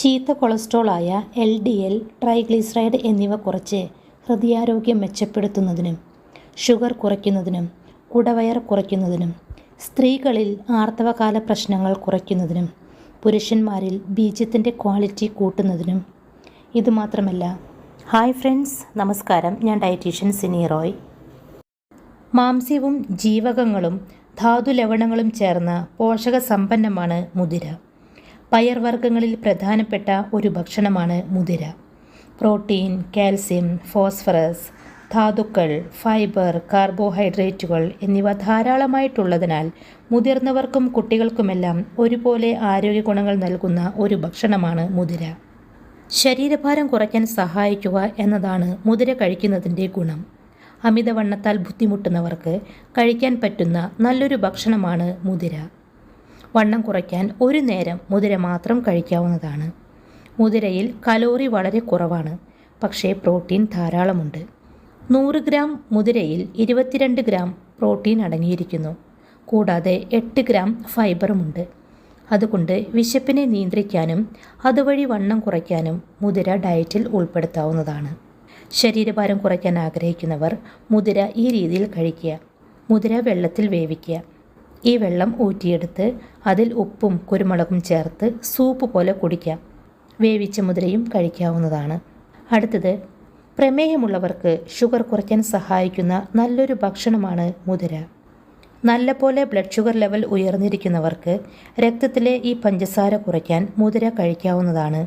ചീത്ത കൊളസ്ട്രോളായ LDL, triglyceride എന്നിവ കുറച്ച് ഹൃദയാരോഗ്യം മെച്ചപ്പെടുത്തുന്നതിനും ഷുഗർ കുറയ്ക്കുന്നതിനും കുടവയർ കുറയ്ക്കുന്നതിനും സ്ത്രീകളിൽ ആർത്തവകാല പ്രശ്നങ്ങൾ കുറയ്ക്കുന്നതിനും പുരുഷന്മാരിൽ ബീജത്തിൻ്റെ ക്വാളിറ്റി കൂട്ടുന്നതിനും. ഇതുമാത്രമല്ല, ഹായ് ഫ്രണ്ട്സ്, നമസ്കാരം. ഞാൻ ഡയറ്റീഷ്യൻ സിനി റോയ്. മാംസ്യവും ജീവകങ്ങളും ധാതുലവണങ്ങളും ചേർന്ന പോഷകസമ്പന്നമാണ് മുതിര. പയർവർഗ്ഗങ്ങളിൽ പ്രധാനപ്പെട്ട ഒരു ഭക്ഷണമാണ് മുതിര. പ്രോട്ടീൻ, കാൽസ്യം, ഫോസ്ഫറസ്, ധാതുക്കൾ, ഫൈബർ, കാർബോഹൈഡ്രേറ്റുകൾ എന്നിവ ധാരാളമായിട്ടുള്ളതിനാൽ മുതിർന്നവർക്കും കുട്ടികൾക്കുമെല്ലാം ഒരുപോലെ ആരോഗ്യ ഗുണങ്ങൾ നൽകുന്ന ഒരു ഭക്ഷണമാണ് മുതിര. ശരീരഭാരം കുറയ്ക്കാൻ സഹായിക്കുക എന്നതാണ് മുതിര കഴിക്കുന്നതിൻ്റെ ഗുണം. അമിതവണ്ണത്താൽ ബുദ്ധിമുട്ടുന്നവർക്ക് കഴിക്കാൻ പറ്റുന്ന നല്ലൊരു ഭക്ഷണമാണ് മുതിര. വണ്ണം കുറയ്ക്കാൻ ഒരു നേരം മുതിര മാത്രം കഴിക്കാവുന്നതാണ്. മുതിരയിൽ കലോറി വളരെ കുറവാണ്, പക്ഷേ പ്രോട്ടീൻ ധാരാളമുണ്ട്. 100 ഗ്രാം മുതിരയിൽ 22 ഗ്രാം പ്രോട്ടീൻ അടങ്ങിയിരിക്കുന്നു. കൂടാതെ 8 ഗ്രാം ഫൈബറുമുണ്ട്. അതുകൊണ്ട് വിശപ്പിനെ നിയന്ത്രിക്കാനും അതുവഴി വണ്ണം കുറയ്ക്കാനും മുതിര ഡയറ്റിൽ ഉൾപ്പെടുത്താവുന്നതാണ്. ശരീരഭാരം കുറയ്ക്കാൻ ആഗ്രഹിക്കുന്നവർ മുതിര ഈ രീതിയിൽ കഴിക്കുക. മുതിര വെള്ളത്തിൽ വേവിക്കുക. ഈ വെള്ളം ഊറ്റിയെടുത്ത് അതിൽ ഉപ്പും കുരുമുളകും ചേർത്ത് സൂപ്പ് പോലെ കുടിക്കാം. വേവിച്ച മുതിരയും കഴിക്കാവുന്നതാണ്. അടുത്തത്, പ്രമേഹമുള്ളവർക്ക് ഷുഗർ കുറയ്ക്കാൻ സഹായിക്കുന്ന നല്ലൊരു ഭക്ഷണമാണ് മുതിര. നല്ലപോലെ ബ്ലഡ് ഷുഗർ ലെവൽ ഉയർന്നിരിക്കുന്നവർക്ക് രക്തത്തിലെ ഈ പഞ്ചസാര കുറയ്ക്കാൻ മുതിര കഴിക്കാവുന്നതാണ്.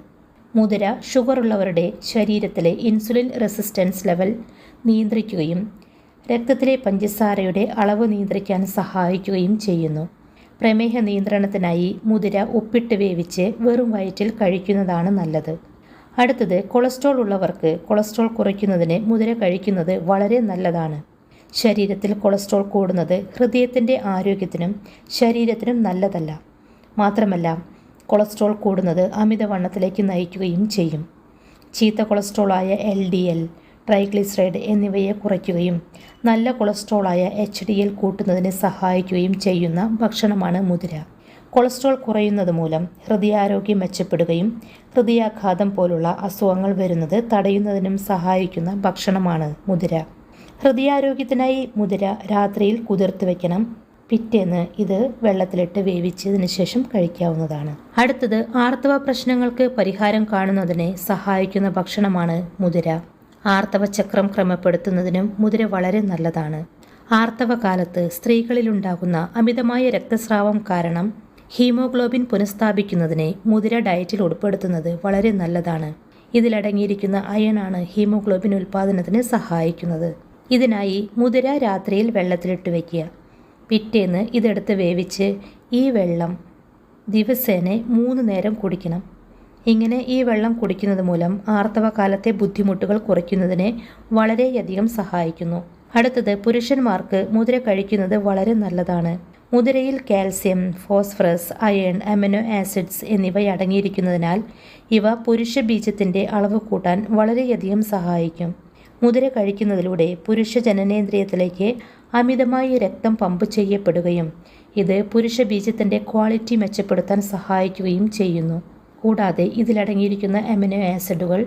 മുതിര ഷുഗറുള്ളവരുടെ ശരീരത്തിലെ ഇൻസുലിൻ റെസിസ്റ്റൻസ് ലെവൽ നിയന്ത്രിക്കുകയും രക്തത്തിലെ പഞ്ചസാരയുടെ അളവ് നിയന്ത്രിക്കാൻ സഹായിക്കുകയും ചെയ്യുന്നു. പ്രമേഹ നിയന്ത്രണത്തിനായി മുതിര ഉപ്പിട്ട് വേവിച്ച് വെറും വയറ്റിൽ കഴിക്കുന്നതാണ് നല്ലത്. അടുത്തത്, കൊളസ്ട്രോൾ ഉള്ളവർക്ക് കൊളസ്ട്രോൾ കുറയ്ക്കുന്നതിന് മുതിര കഴിക്കുന്നത് വളരെ നല്ലതാണ്. ശരീരത്തിൽ കൊളസ്ട്രോൾ കൂടുന്നത് ഹൃദയത്തിൻ്റെ ആരോഗ്യത്തിനും ശരീരത്തിനും നല്ലതല്ല. മാത്രമല്ല, കൊളസ്ട്രോൾ കൂടുന്നത് അമിതവണ്ണത്തിലേക്ക് നയിക്കുകയും ചെയ്യും. ചീത്ത കൊളസ്ട്രോളായ LDL, ട്രൈഗ്ലിസറൈഡ് എന്നിവയെ കുറയ്ക്കുകയും നല്ല കൊളസ്ട്രോളായ HDL കൂട്ടുന്നതിന് സഹായിക്കുകയും ചെയ്യുന്ന ഭക്ഷണമാണ് മുതിര. കൊളസ്ട്രോൾ കുറയുന്നത് മൂലം ഹൃദയാരോഗ്യം മെച്ചപ്പെടുകയും ഹൃദയാഘാതം പോലുള്ള അസുഖങ്ങൾ വരുന്നത് തടയുന്നതിനും സഹായിക്കുന്ന ഭക്ഷണമാണ് മുതിര. ഹൃദയാരോഗ്യത്തിനായി മുതിര രാത്രിയിൽ കുതിർത്ത് വയ്ക്കണം. പിറ്റേന്ന് ഇത് വെള്ളത്തിലിട്ട് വേവിച്ചതിന് ശേഷം കഴിക്കാവുന്നതാണ്. അടുത്തത്, ആർത്തവ പ്രശ്നങ്ങൾക്ക് പരിഹാരം കാണുന്നതിന് സഹായിക്കുന്ന ഭക്ഷണമാണ് മുതിര. ആർത്തവചക്രം ക്രമപ്പെടുത്തുന്നതിനും മുതിര വളരെ നല്ലതാണ്. ആർത്തവകാലത്ത് സ്ത്രീകളിലുണ്ടാകുന്ന അമിതമായ രക്തസ്രാവം കാരണം ഹീമോഗ്ലോബിൻ പുനഃസ്ഥാപിക്കുന്നതിന് മുതിര ഡയറ്റിൽ ഉൾപ്പെടുത്തുന്നത് വളരെ നല്ലതാണ്. ഇതിലടങ്ങിയിരിക്കുന്ന അയണാണ് ഹീമോഗ്ലോബിൻ ഉൽപ്പാദനത്തിന് സഹായിക്കുന്നത്. ഇതിനായി മുതിര രാത്രിയിൽ വെള്ളത്തിലിട്ട് വയ്ക്കുക. പിറ്റേന്ന് ഇതെടുത്ത് വേവിച്ച് ഈ വെള്ളം ദിവസേന 3 നേരം കുടിക്കണം. ഇങ്ങനെ ഈ വെള്ളം കുടിക്കുന്നത് മൂലം ആർത്തവകാലത്തെ ബുദ്ധിമുട്ടുകൾ കുറയ്ക്കുന്നതിന് വളരെയധികം സഹായിക്കുന്നു. അടുത്തത്, പുരുഷന്മാർക്ക് മുതിര കഴിക്കുന്നത് വളരെ നല്ലതാണ്. മുതിരയിൽ calcium, phosphorus, iron, amino acids എന്നിവ അടങ്ങിയിരിക്കുന്നതിനാൽ ഇവ പുരുഷ ബീജത്തിൻ്റെ അളവ് കൂട്ടാൻ വളരെയധികം സഹായിക്കും. മുതിര കഴിക്കുന്നതിലൂടെ പുരുഷ ജനനേന്ദ്രിയത്തിലേക്ക് അമിതമായി രക്തം പമ്പ് ചെയ്യപ്പെടുകയും ഇത് പുരുഷ ബീജത്തിൻ്റെ ക്വാളിറ്റി മെച്ചപ്പെടുത്താൻ സഹായിക്കുകയും ചെയ്യുന്നു. കൂടാതെ ഇതിലടങ്ങിയിരിക്കുന്ന അമിനോ ആസിഡുകൾ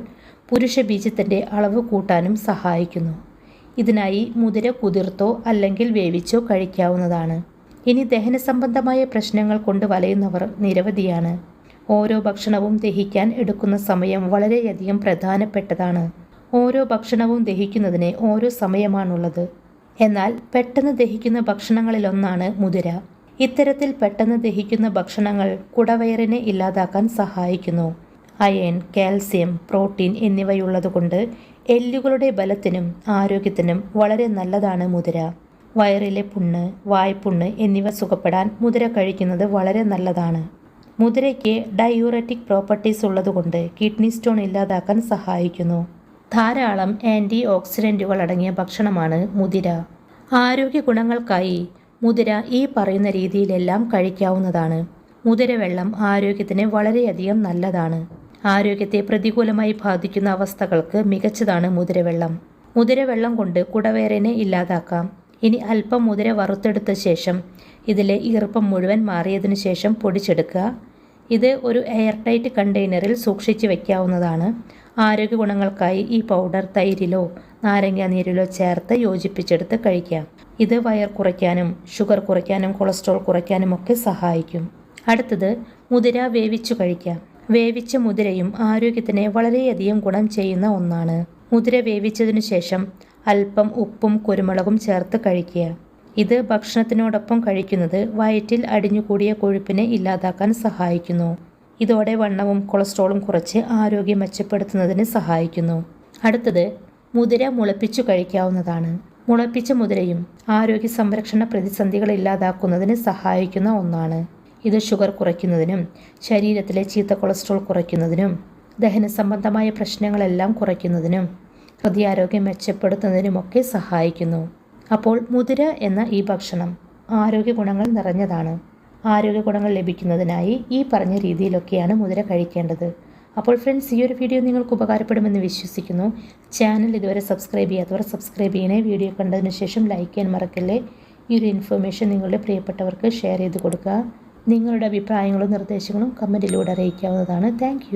പുരുഷ ബീജത്തിൻ്റെ അളവ് കൂട്ടാനും സഹായിക്കുന്നു. ഇതിനായി മുതിര കുതിർത്തോ അല്ലെങ്കിൽ വേവിച്ചോ കഴിക്കാവുന്നതാണ്. ഇനി ദഹന സംബന്ധമായ പ്രശ്നങ്ങൾ കൊണ്ട് വലയുന്നവർ നിരവധിയാണ്. ഓരോ ഭക്ഷണവും ദഹിക്കാൻ എടുക്കുന്ന സമയം വളരെയധികം പ്രധാനപ്പെട്ടതാണ്. ഓരോ ഭക്ഷണവും ദഹിക്കുന്നതിന് ഓരോ സമയമാണുള്ളത്. എന്നാൽ പെട്ടെന്ന് ദഹിക്കുന്ന ഭക്ഷണങ്ങളിലൊന്നാണ് മുതിര. ഇത്തരത്തിൽ പെട്ടെന്ന് ദഹിക്കുന്ന ഭക്ഷണങ്ങൾ കുടവയറിനെ ഇല്ലാതാക്കാൻ സഹായിക്കുന്നു. അയൺ, കാൽസ്യം, പ്രോട്ടീൻ എന്നിവയുള്ളതുകൊണ്ട് എല്ലുകളുടെ ബലത്തിനും ആരോഗ്യത്തിനും വളരെ നല്ലതാണ് മുതിര. വയറിലെ പുണ്ണ്, വായ്പുണ്ണ് എന്നിവ സുഖപ്പെടാൻ മുതിര കഴിക്കുന്നത് വളരെ നല്ലതാണ്. മുതിരയ്ക്ക് ഡയൂററ്റിക് പ്രോപ്പർട്ടീസ് ഉള്ളതുകൊണ്ട് കിഡ്നി സ്റ്റോൺ ഇല്ലാതാക്കാൻ സഹായിക്കുന്നു. ധാരാളം ആൻറ്റി ഓക്സിഡൻറ്റുകൾ അടങ്ങിയ ഭക്ഷണമാണ് മുതിര. ആരോഗ്യ ഗുണങ്ങൾക്കായി മുതിര ഈ പറയുന്ന രീതിയിലെല്ലാം കഴിക്കാവുന്നതാണ്. മുതിരവെള്ളം ആരോഗ്യത്തിന് വളരെയധികം നല്ലതാണ്. ആരോഗ്യത്തെ പ്രതികൂലമായി ബാധിക്കുന്ന അവസ്ഥകൾക്ക് മികച്ചതാണ് മുതിരവെള്ളം. മുതിരവെള്ളം കൊണ്ട് കുടവേറിനെ ഇല്ലാതാക്കാം. ഇനി അല്പം മുതിര വറുത്തെടുത്ത ശേഷം ഇതിലെ ഈർപ്പം മുഴുവൻ മാറിയതിനു ശേഷം പൊടിച്ചെടുക്കുക. ഇത് ഒരു എയർ ടൈറ്റ് കണ്ടെയ്നറിൽ സൂക്ഷിച്ച് വയ്ക്കാവുന്നതാണ്. ആരോഗ്യ ഗുണങ്ങൾക്കായി ഈ പൗഡർ തൈരിലോ നാരങ്ങ നീരിലോ ചേർത്ത് യോജിപ്പിച്ചെടുത്ത് കഴിക്കാം. ഇത് വയർ കുറയ്ക്കാനും ഷുഗർ കുറയ്ക്കാനും കൊളസ്ട്രോൾ കുറയ്ക്കാനും ഒക്കെ സഹായിക്കും. അടുത്തത് മുതിര വേവിച്ചു കഴിക്കാം. വേവിച്ച മുതിരയും ആരോഗ്യത്തിന് വളരെയധികം ഗുണം ചെയ്യുന്ന ഒന്നാണ്. മുതിര വേവിച്ചതിനു ശേഷം അല്പം ഉപ്പും കുരുമുളകും ചേർത്ത് കഴിക്കുക. ഇത് ഭക്ഷണത്തിനോടൊപ്പം കഴിക്കുന്നത് വയറ്റിൽ അടിഞ്ഞുകൂടിയ കൊഴുപ്പിനെ ഇല്ലാതാക്കാൻ സഹായിക്കുന്നു. ഇതോടെ വണ്ണവും കൊളസ്ട്രോളും കുറച്ച് ആരോഗ്യം മെച്ചപ്പെടുത്തുന്നതിന് സഹായിക്കുന്നു. അടുത്തത് മുതിര മുളപ്പിച്ചു കഴിക്കാവുന്നതാണ്. മുളപ്പിച്ച മുതിരയും ആരോഗ്യ സംരക്ഷണ പ്രതിസന്ധികൾ ഇല്ലാതാക്കുന്നതിന് സഹായിക്കുന്ന ഒന്നാണ്. ഇത് ഷുഗർ കുറയ്ക്കുന്നതിനും ശരീരത്തിലെ ചീത്ത കൊളസ്ട്രോൾ കുറയ്ക്കുന്നതിനും ദഹന സംബന്ധമായ പ്രശ്നങ്ങളെല്ലാം കുറയ്ക്കുന്നതിനും ഹൃദയാരോഗ്യം മെച്ചപ്പെടുത്തുന്നതിനുമൊക്കെ സഹായിക്കുന്നു. അപ്പോൾ മുതിര എന്ന ഈ ഭക്ഷണം ആരോഗ്യ ഗുണങ്ങൾ നിറഞ്ഞതാണ്. ആരോഗ്യ ഗുണങ്ങൾ ലഭിക്കുന്നതിനായി ഈ പറഞ്ഞ രീതിയിലൊക്കെയാണ് മുതിര കഴിക്കേണ്ടത്. അപ്പോൾ ഫ്രണ്ട്സ്, ഈ ഒരു വീഡിയോ നിങ്ങൾക്ക് ഉപകാരപ്പെടുമെന്ന് വിശ്വസിക്കുന്നു. ചാനൽ ഇതുവരെ സബ്സ്ക്രൈബ് ചെയ്യാത്തവർ സബ്സ്ക്രൈബ് ചെയ്യണേ. വീഡിയോ കണ്ടതിന് ശേഷം ലൈക്ക് ചെയ്യാൻ മറക്കല്ലേ. ഈ ഒരു ഇൻഫർമേഷൻ നിങ്ങളുടെ പ്രിയപ്പെട്ടവർക്ക് ഷെയർ ചെയ്ത് കൊടുക്കുക. നിങ്ങളുടെ അഭിപ്രായങ്ങളും നിർദ്ദേശങ്ങളും കമൻറ്റിലൂടെ അറിയിക്കാവുന്നതാണ്. താങ്ക്